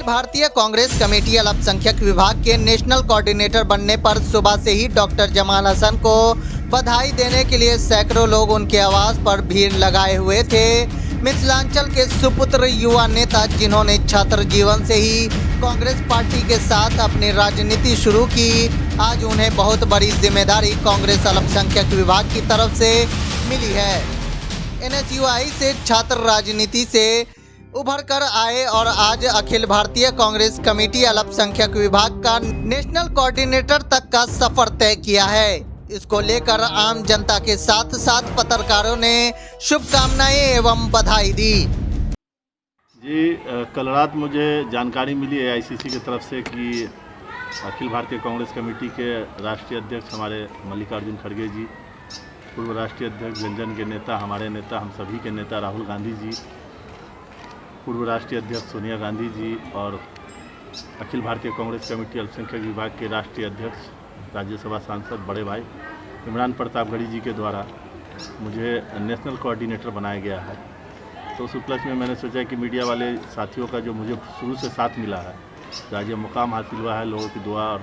Akhil Bharatiya Congress committee अल्पसंख्यक विभाग के नेशनल कोऑर्डिनेटर बनने पर सुबह से ही डॉक्टर जमाल हसन को बधाई देने के लिए सैकड़ों लोग उनके आवास पर भीड़ लगाए हुए थे। मिथिलांचल के सुपुत्र युवा नेता जिन्होंने छात्र जीवन से ही कांग्रेस पार्टी के साथ अपनी राजनीति शुरू की, आज उन्हें बहुत बड़ी जिम्मेदारी कांग्रेस अल्पसंख्यक विभाग की तरफ से मिली है। NSUI से छात्र राजनीति से उभर कर आए और आज अखिल भारतीय कांग्रेस कमेटी अल्पसंख्यक विभाग का नेशनल कोऑर्डिनेटर तक का सफर तय किया है। इसको लेकर आम जनता के साथ साथ पत्रकारों ने शुभकामनाएं एवं बधाई दी। जी, कल रात मुझे जानकारी मिली है AICC की तरफ से कि अखिल भारतीय कांग्रेस कमेटी के राष्ट्रीय अध्यक्ष हमारे मल्लिकार्जुन खड़गे जी, पूर्व राष्ट्रीय अध्यक्ष जनजन के नेता, हमारे नेता, हम सभी के नेता राहुल गांधी जी, पूर्व राष्ट्रीय अध्यक्ष सोनिया गांधी जी और अखिल भारतीय कांग्रेस कमेटी अल्पसंख्यक विभाग के राष्ट्रीय अध्यक्ष राज्यसभा सांसद बड़े भाई इमरान प्रतापगढ़ी जी के द्वारा मुझे नेशनल कोऑर्डिनेटर बनाया गया है। तो उस उपलक्ष्य में मैंने सोचा कि मीडिया वाले साथियों का जो मुझे शुरू से साथ मिला है, आज ये मुकाम हासिल हुआ है लोगों की दुआ और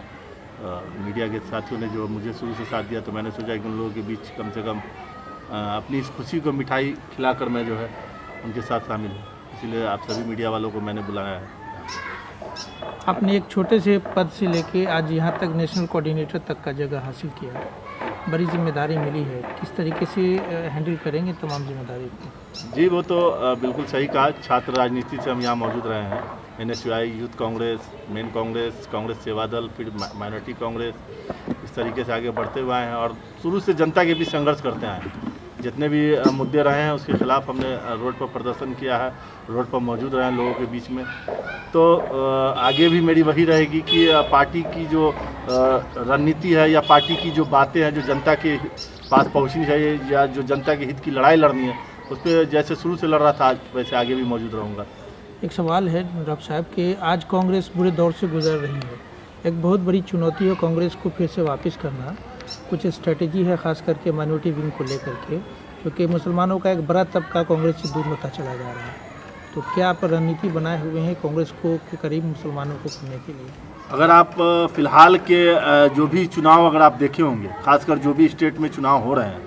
मीडिया के साथियों ने जो मुझे शुरू से साथ दिया, तो मैंने सोचा कि उन लोगों के बीच कम से कम अपनी इस खुशी को मिठाई खिलाकर मैं जो है उनके साथ शामिल हूँ। इसलिए आप सभी मीडिया वालों को मैंने बुलाया है। आपने एक छोटे से पद से लेके आज यहाँ तक नेशनल कोऑर्डिनेटर तक का जगह हासिल किया है, बड़ी जिम्मेदारी मिली है, किस तरीके से हैंडल करेंगे तमाम जिम्मेदारी को? जी, वो तो बिल्कुल सही कहा। छात्र राजनीति से हम यहाँ मौजूद रहे हैं। NSUI, youth Congress, main Congress, Congress सेवा दल, फिर माइनॉरिटी कांग्रेस, इस तरीके से आगे बढ़ते हुए आए हैं और शुरू से जनता के बीच संघर्ष करते आए हैं। जितने भी मुद्दे रहे हैं उसके खिलाफ हमने रोड पर प्रदर्शन किया है, रोड पर मौजूद रहे हैं लोगों के बीच में। तो आगे भी मेरी वही रहेगी कि पार्टी की जो रणनीति है या पार्टी की जो बातें हैं जो जनता के पास पहुंचनी चाहिए या जो जनता के हित की लड़ाई लड़नी है, उस पर जैसे शुरू से लड़ रहा था आज वैसे आगे भी मौजूद रहूँगा। एक सवाल है डॉक्टर साहब कि आज कांग्रेस बुरे दौर से गुजर रही है, एक बहुत बड़ी चुनौती है कांग्रेस को फिर से वापस करना, कुछ स्ट्रेटेजी है खास करके माइनॉरिटी विंग को लेकर के, क्योंकि मुसलमानों का एक बड़ा तबका कांग्रेस से दूर होता चला जा रहा है। तो क्या आप रणनीति बनाए हुए हैं कांग्रेस को के करीब मुसलमानों को करने के लिए? अगर आप फिलहाल के जो भी चुनाव अगर आप देखे होंगे, खासकर जो भी स्टेट में चुनाव हो रहे हैं,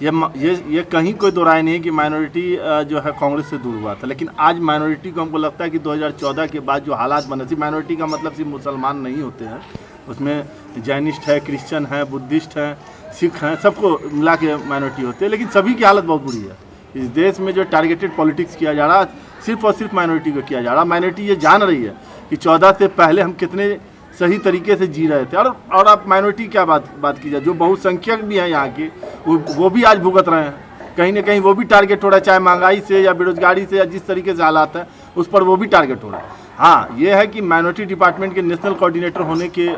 ये कहीं कोई दो राय नहीं है कि माइनॉरिटी जो है कांग्रेस से दूर हुआ था। लेकिन आज माइनॉरिटी को हमको लगता है कि 2014 के बाद जो हालात बने थे, माइनॉरिटी का मतलब सिर्फ मुसलमान नहीं होते हैं, उसमें जैनिस्ट है, क्रिश्चियन है, बुद्धिस्ट हैं, सिख हैं, सबको मिला के माइनॉरिटी होते हैं। लेकिन सभी की हालत बहुत बुरी है। इस देश में जो टारगेटेड पॉलिटिक्स किया जा रहा है सिर्फ और सिर्फ माइनॉरिटी को किया जा रहा है। माइनॉरिटी ये जान रही है कि 14 से पहले हम कितने सही तरीके से जी रहे थे। और आप माइनॉरिटी क्या बात की जाए, जो बहुसंख्यक भी हैं यहाँ के, वो भी आज भुगत रहे हैं। कहीं ना कहीं वो भी टारगेट हो रहा है, चाहे महंगाई से या बेरोजगारी से या जिस तरीके से हालात हैं उस पर वो भी टारगेट हो रहा है। हाँ, ये है कि माइनॉरिटी डिपार्टमेंट के नेशनल कोऑर्डिनेटर होने के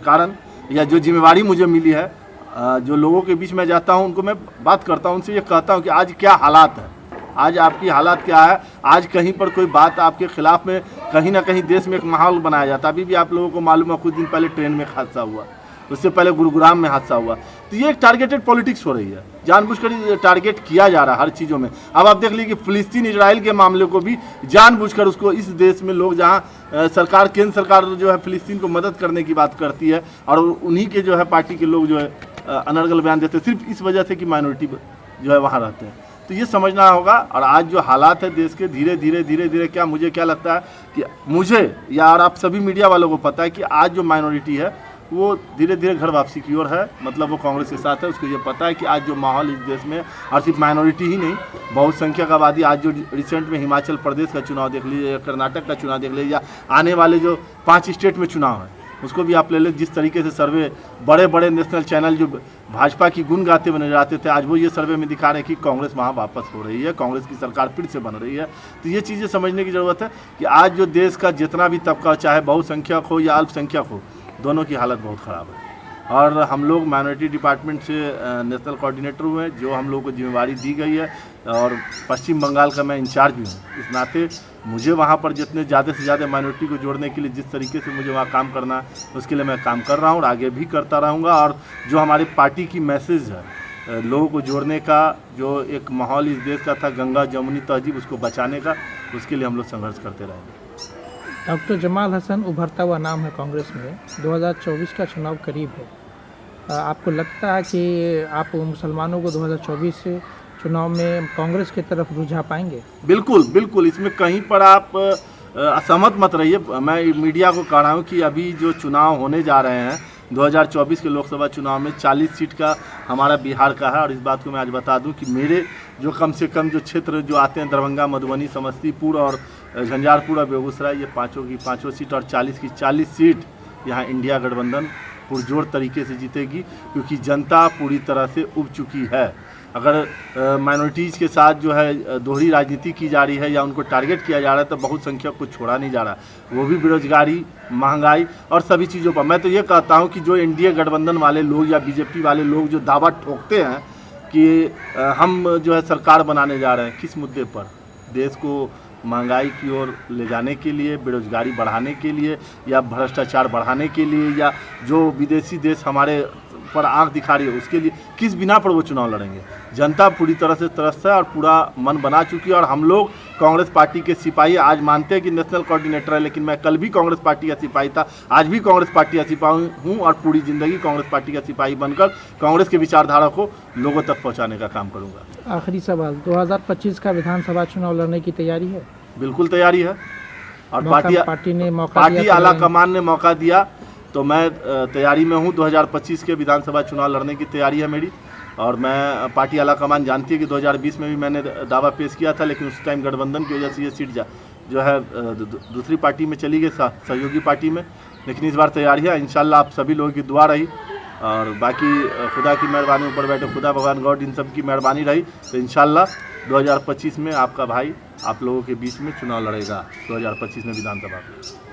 कारण या जो जिम्मेवारी मुझे मिली है, जो लोगों के बीच में जाता हूँ उनको मैं बात करता हूँ, उनसे ये कहता हूँ कि आज क्या हालात है, आज आपकी हालात क्या है। आज कहीं पर कोई बात आपके खिलाफ में कहीं ना कहीं देश में एक माहौल बनाया जाता है। अभी भी आप लोगों को मालूम है कुछ दिन पहले ट्रेन में हादसा हुआ, उससे पहले गुरुग्राम में हादसा हुआ। तो ये एक टारगेटेड पॉलिटिक्स हो रही है, जानबूझकर टारगेट किया जा रहा है हर चीज़ों में। अब आप देख लीजिए कि फिलिस्तीन इजराइल के मामले को भी जानबूझकर उसको इस देश में लोग जहाँ सरकार, केंद्र सरकार जो है फिलिस्तीन को मदद करने की बात करती है और उन्हीं के जो है पार्टी के लोग जो है अनर्गल बयान देते हैं सिर्फ इस वजह से कि माइनॉरिटी जो है वहाँ रहते हैं। तो ये समझना होगा। और आज जो हालात है देश के, धीरे धीरे क्या मुझे क्या लगता है कि मुझे या और आप सभी मीडिया वालों को पता है कि आज जो माइनॉरिटी है वो धीरे धीरे घर वापसी की ओर है, मतलब वो कांग्रेस के साथ है। उसको ये पता है कि आज जो माहौल इस देश में, और सिर्फ माइनॉरिटी ही नहीं, बहुसंख्यक आबादी, आज जो रिसेंट में हिमाचल प्रदेश का चुनाव देख लीजिए या कर्नाटक का चुनाव देख लीजिए या आने वाले जो 5 स्टेट में चुनाव है उसको भी आप ले लें। जिस तरीके से सर्वे बड़े बड़े नेशनल चैनल जो भाजपा की गुण गाते बने जाते थे, आज वो ये सर्वे में दिखा रहे हैं कि कांग्रेस वहाँ वापस हो रही है, कांग्रेस की सरकार फिर से बन रही है। तो ये चीज़ें समझने की ज़रूरत है कि आज जो देश का जितना भी तबका, चाहे बहुसंख्यक हो या अल्पसंख्यक हो, दोनों की हालत बहुत ख़राब है। और हम लोग माइनॉरिटी डिपार्टमेंट से नेशनल कोऑर्डिनेटर हुए हैं, जो हम लोग को जिम्मेवारी दी गई है और पश्चिम बंगाल का मैं इंचार्ज भी हूँ। इस नाते मुझे वहाँ पर जितने ज़्यादा से ज़्यादा माइनॉरिटी को जोड़ने के लिए जिस तरीके से मुझे वहाँ काम करना है उसके लिए मैं काम कर रहा हूँ और आगे भी करता रहूँगा। और जो हमारी पार्टी की मैसेज है लोगों को जोड़ने का, जो एक माहौल इस देश का था गंगा जमुनी तहजीब, उसको बचाने का, उसके लिए हम लोग संघर्ष करते रहेंगे। डॉक्टर जमाल हसन उभरता हुआ नाम है कांग्रेस में। 2024 का चुनाव करीब है। आपको लगता है कि आप मुसलमानों को 2024 से चुनाव में कांग्रेस की तरफ रुझा पाएंगे? बिल्कुल बिल्कुल, इसमें कहीं पर आप असहमत मत रहिए। मैं मीडिया को कह रहा हूँ कि अभी जो चुनाव होने जा रहे हैं 2024 के लोकसभा चुनाव में 40 सीट का हमारा बिहार का है। और इस बात को मैं आज बता दूं कि मेरे जो कम से कम जो क्षेत्र जो आते हैं दरभंगा, मधुबनी, समस्तीपुर और झंझारपुर और बेगूसराय, ये पाँचों की पाँचों सीट और 40 की 40 सीट यहाँ इंडिया गठबंधन पुरजोर तरीके से जीतेगी, क्योंकि जनता पूरी तरह से उब चुकी है। अगर माइनॉरिटीज़ के साथ जो है दोहरी राजनीति की जा रही है या उनको टारगेट किया जा रहा है तो बहुत संख्यक को छोड़ा नहीं जा रहा, वो भी बेरोजगारी, महंगाई और सभी चीज़ों पर। मैं तो ये कहता हूँ कि जो एनडीए गठबंधन वाले लोग या बीजेपी वाले लोग जो दावा ठोकते हैं कि हम जो है सरकार बनाने जा रहे हैं, किस मुद्दे पर? देश को महंगाई की ओर ले जाने के लिए, बेरोजगारी बढ़ाने के लिए, या भ्रष्टाचार बढ़ाने के लिए, या जो विदेशी देश हमारे पर आंख दिखा रही है उसके लिए? किस बिना पर वो चुनाव लड़ेंगे? जनता पूरी तरह से त्रस्त है और पूरा मन बना चुकी है। और हम लोग कांग्रेस पार्टी के सिपाही आज मानते हैं कि नेशनल कोऑर्डिनेटर है, लेकिन मैं कल भी कांग्रेस पार्टी का सिपाही था, आज भी कांग्रेस पार्टी का सिपाही हूँ और पूरी ज़िंदगी कांग्रेस पार्टी का सिपाही बनकर कांग्रेस के विचारधारा को लोगों तक पहुँचाने का काम करूँगा। आखिरी सवाल, 2025 का विधानसभा चुनाव लड़ने की तैयारी है? बिल्कुल तैयारी है। और पार्टी आला कमान ने मौका दिया तो मैं तैयारी में हूँ। 2025 के विधानसभा चुनाव लड़ने की तैयारी है मेरी। और मैं पार्टी आला कमान जानती है कि 2020 में भी मैंने दावा पेश किया था, लेकिन उस टाइम गठबंधन की वजह से ये सीट जो है दूसरी पार्टी में चली गई, सहयोगी पार्टी में। लेकिन इस बार तैयारी है इंशाल्लाह। आप सभी लोगों की दुआ रही और बाकी खुदा की मेहरबानी, ऊपर बैठे खुदा, भगवान गॉड, इन सब की मेहरबानी रही तो इंशाल्लाह 2025 में आपका भाई आप लोगों के बीच में चुनाव लड़ेगा 2025 में विधानसभा में।